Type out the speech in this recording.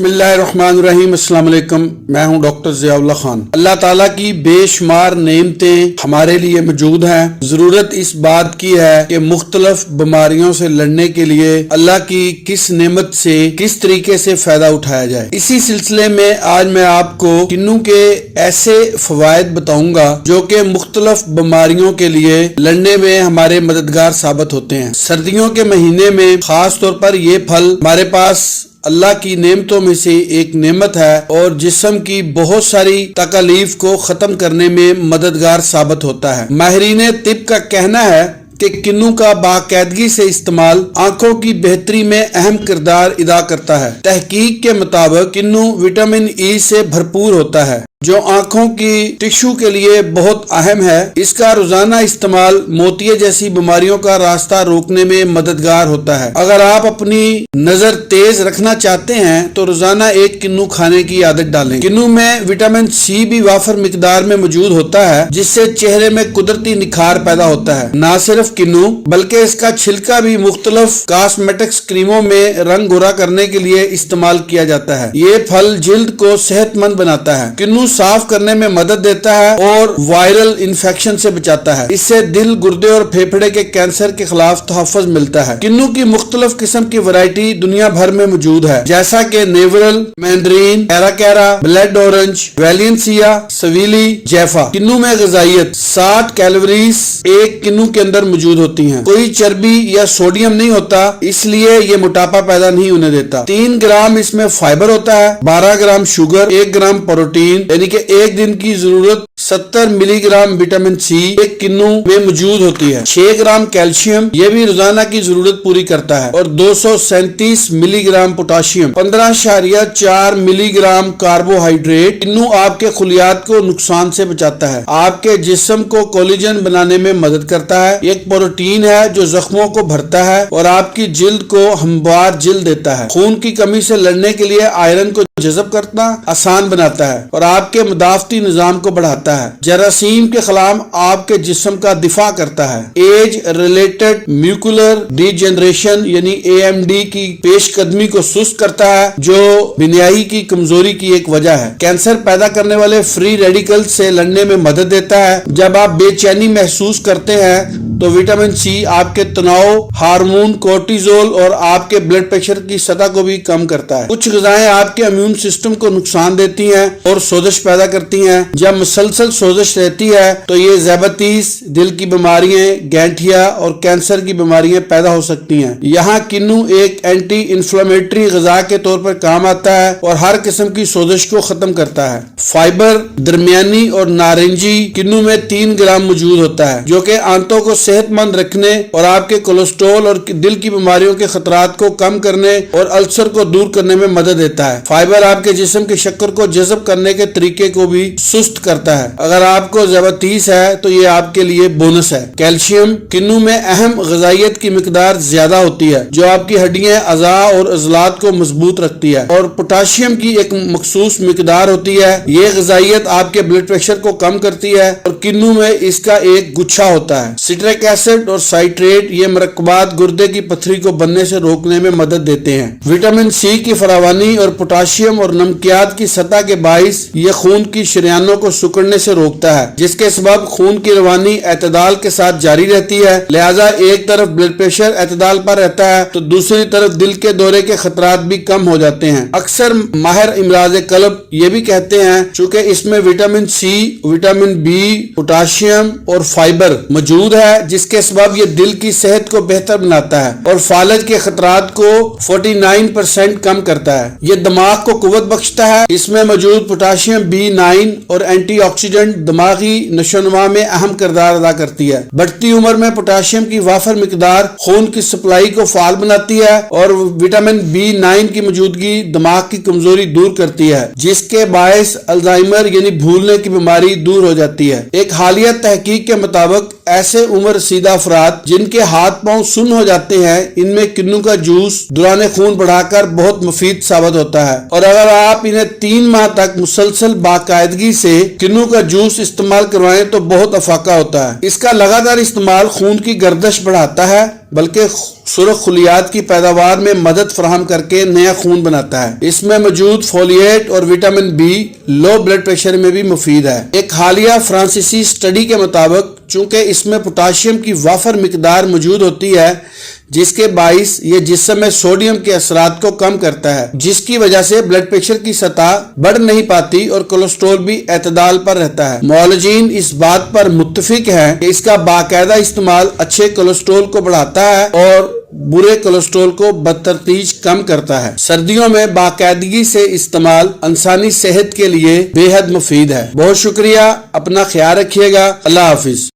بسم اللہ الرحمن الرحیم۔ السلام علیکم، میں ہوں ڈاکٹر ضیاءاللہ خان۔ اللہ تعالیٰ کی بے شمار نعمتیں ہمارے لیے موجود ہیں۔ ضرورت اس بات کی ہے کہ مختلف بیماریوں سے لڑنے کے لیے اللہ کی کس نعمت سے کس طریقے سے فائدہ اٹھایا جائے۔ اسی سلسلے میں آج میں آپ کو کینو کے ایسے فوائد بتاؤں گا جو کہ مختلف بیماریوں کے لیے لڑنے میں ہمارے مددگار ثابت ہوتے ہیں۔ سردیوں کے مہینے میں خاص طور پر یہ پھل ہمارے پاس اللہ کی نعمتوں میں سے ایک نعمت ہے اور جسم کی بہت ساری تکالیف کو ختم کرنے میں مددگار ثابت ہوتا ہے۔ ماہرین طب کا کہنا ہے کہ کینو کا باقاعدگی سے استعمال آنکھوں کی بہتری میں اہم کردار ادا کرتا ہے۔ تحقیق کے مطابق کینو وٹامن ای سے بھرپور ہوتا ہے جو آنکھوں کی ٹشو کے لیے بہت اہم ہے۔ اس کا روزانہ استعمال موتیے جیسی بیماریوں کا راستہ روکنے میں مددگار ہوتا ہے۔ اگر آپ اپنی نظر تیز رکھنا چاہتے ہیں تو روزانہ ایک کینو کھانے کی عادت ڈالیں۔ کینو میں وٹامن سی بھی وافر مقدار میں موجود ہوتا ہے جس سے چہرے میں قدرتی نکھار پیدا ہوتا ہے۔ نہ صرف کینو بلکہ اس کا چھلکا بھی مختلف کاسمیٹکس کریموں میں رنگ گورا کرنے کے لیے استعمال کیا جاتا ہے۔ یہ پھل جلد کو صحت مند بناتا ہے۔ کینو صاف کرنے میں مدد دیتا ہے اور وائرل انفیکشن سے بچاتا ہے۔ اس سے دل، گردے اور پھیپھڑے کے کینسر کے خلاف تحفظ ملتا ہے۔ کینو کی مختلف قسم کی ورائٹی دنیا بھر میں موجود ہے جیسا کہ نیورل، مینڈرین، کیرا، بلیڈ اورنج، ویلینسیا، سویلی، جیفا۔ کینو میں غذائیت 60 کیلوریز ایک کینو کے اندر موجود ہوتی ہیں۔ کوئی چربی یا سوڈیم نہیں ہوتا، اس لیے یہ موٹاپا پیدا نہیں ہونے دیتا۔ 3 گرام اس میں فائبر ہوتا ہے، 12 گرام شوگر، 1 گرام پروٹین یعنی کہ ایک دن کی ضرورت 70 ملی گرام وٹامن سی ایک کینو میں موجود ہوتی ہے۔ 6 گرام کیلشیم یہ بھی روزانہ کی ضرورت پوری کرتا ہے اور 237 ملی گرام پوٹاشیم، 15.4 ملی گرام کاربوہائیڈریٹ۔ کینو آپ کے خلیات کو نقصان سے بچاتا ہے، آپ کے جسم کو کولیجن بنانے میں مدد کرتا ہے۔ ایک پروٹین ہے جو زخموں کو بھرتا ہے اور آپ کی جلد کو ہموار جلد دیتا ہے۔ خون کی کمی سے لڑنے کے لیے آئرن کو جذب کرنا آسان بناتا ہے اور آپ کے مدافعتی نظام کو بڑھاتا ہے۔ جراثیم کے خلاف آپ کے جسم کا دفاع کرتا ہے۔ ایج ریلیٹڈ میوکولر ڈی جنریشن یعنی AMD کی پیش قدمی کو سست کرتا ہے جو بینائی کی کمزوری کی ایک وجہ ہے۔ کینسر پیدا کرنے والے فری ریڈیکل سے لڑنے میں مدد دیتا ہے۔ جب آپ بے چینی محسوس کرتے ہیں تو وٹامن سی آپ کے تناؤ ہارمون کورٹیزول اور آپ کے بلڈ پریشر کی سطح کو بھی کم کرتا ہے۔ کچھ غذائیں آپ کے امیون سسٹم کو نقصان دیتی ہیں اور سوزش پیدا کرتی ہیں۔ جب مسلسل سوزش رہتی ہے تو یہ ذیابیطس، دل کی بیماریاں، گینٹھیا اور کینسر کی بیماریاں پیدا ہو سکتی ہیں۔ یہاں کینو ایک اینٹی انفلیمیٹری غذا کے طور پر کام آتا ہے اور ہر قسم کی سوزش کو ختم کرتا ہے۔ فائبر درمیانی اور نارنجی کینو میں 3 گرام موجود ہوتا ہے جو کہ آنتوں کو صحت مند رکھنے اور آپ کے کولیسٹرول اور دل کی بیماریوں کے خطرات کو کم کرنے اور السر کو دور کرنے میں مدد دیتا ہے۔ فائبر آپ کے جسم کے شکر کو جذب کرنے کے طریقے کو بھی سست کرتا ہے۔ اگر آپ کو ذیابیطس ہے تو یہ آپ کے لیے بونس ہے۔ کیلشیم کینو میں اہم غذائیت کی مقدار زیادہ ہوتی ہے جو آپ کی ہڈیاں، اعضاء اور عضلات کو مضبوط رکھتی ہے، اور پوٹاشیم کی ایک مخصوص مقدار ہوتی ہے۔ یہ غذائیت آپ کے بلڈ پریشر کو کم کرتی ہے اور کینو میں اس کا ایک گچھا ہوتا ہے۔ سٹرک ایسڈ اور سائٹریٹ یہ مرکبات گردے کی پتھری کو بننے سے روکنے میں مدد دیتے ہیں۔ وٹامن سی کی فراوانی اور پوٹاشیم اور نمکیات کی سطح کے باعث یہ خون کی شریانوں کو سکڑنے سے روکتا ہے جس کے سبب خون کی روانی اعتدال کے ساتھ جاری رہتی ہے۔ لہذا ایک طرف بلڈ پریشر اعتدال پر رہتا ہے تو دوسری طرف دل کے دورے کے خطرات بھی کم ہو جاتے ہیں۔ اکثر ماہر امراض قلب یہ بھی کہتے ہیں چونکہ اس میں vitamin C, vitamin B, potassium اور فائبر موجود ہے جس کے سبب یہ دل کی صحت کو بہتر بناتا ہے اور فالج کے خطرات کو 49% کم کرتا ہے۔ یہ دماغ کو قوت بخشتا ہے۔ اس میں موجود پوٹاشیم B9 اور اینٹی آکسیڈنٹ دماغی نشو و نما میں اہم کردار ادا کرتی ہے۔ بڑھتی عمر میں پوٹاشیم کی وافر مقدار خون کی سپلائی کو فعال بناتی ہے اور وٹامن B9 کی موجودگی دماغ کی کمزوری دور کرتی ہے جس کے باعث الزائمر یعنی بھولنے کی بیماری دور ہو جاتی ہے۔ ایک حالیہ تحقیق کے مطابق ایسے عمر رسیدہ افراد جن کے ہاتھ پاؤں سن ہو جاتے ہیں ان میں کینو کا جوس دوران خون بڑھا کر بہت مفید ثابت ہوتا ہے، اور اگر آپ انہیں 3 ماہ تک مسلسل باقاعدگی سے کینو کا جوس استعمال کروائیں تو بہت افاقہ ہوتا ہے۔ اس کا لگاتار استعمال خون کی گردش بڑھاتا ہے، بلکہ سرخ خلیات کی پیداوار میں مدد فراہم کر کے نیا خون بناتا ہے۔ اس میں موجود فولیٹ اور vitamin B low blood pressure میں بھی مفید ہے۔ ایک حالیہ فرانسیسی اسٹڈی کے مطابق چونکہ اس میں پوٹاشیم کی وافر مقدار موجود ہوتی ہے، جس کے باعث یہ جسم میں سوڈیم کے اثرات کو کم کرتا ہے، جس کی وجہ سے بلڈ پریشر کی سطح بڑھ نہیں پاتی اور کولیسٹرول بھی اعتدال پر رہتا ہے۔ معالجین اس بات پر متفق ہیں کہ اس کا باقاعدہ استعمال اچھے کولیسٹرول کو بڑھاتا ہے اور برے کولیسٹرول کو بدترتیج کم کرتا ہے۔ سردیوں میں باقاعدگی سے استعمال انسانی صحت کے لیے بے حد مفید ہے۔ بہت شکریہ، اپنا خیال رکھیے گا، اللہ حافظ۔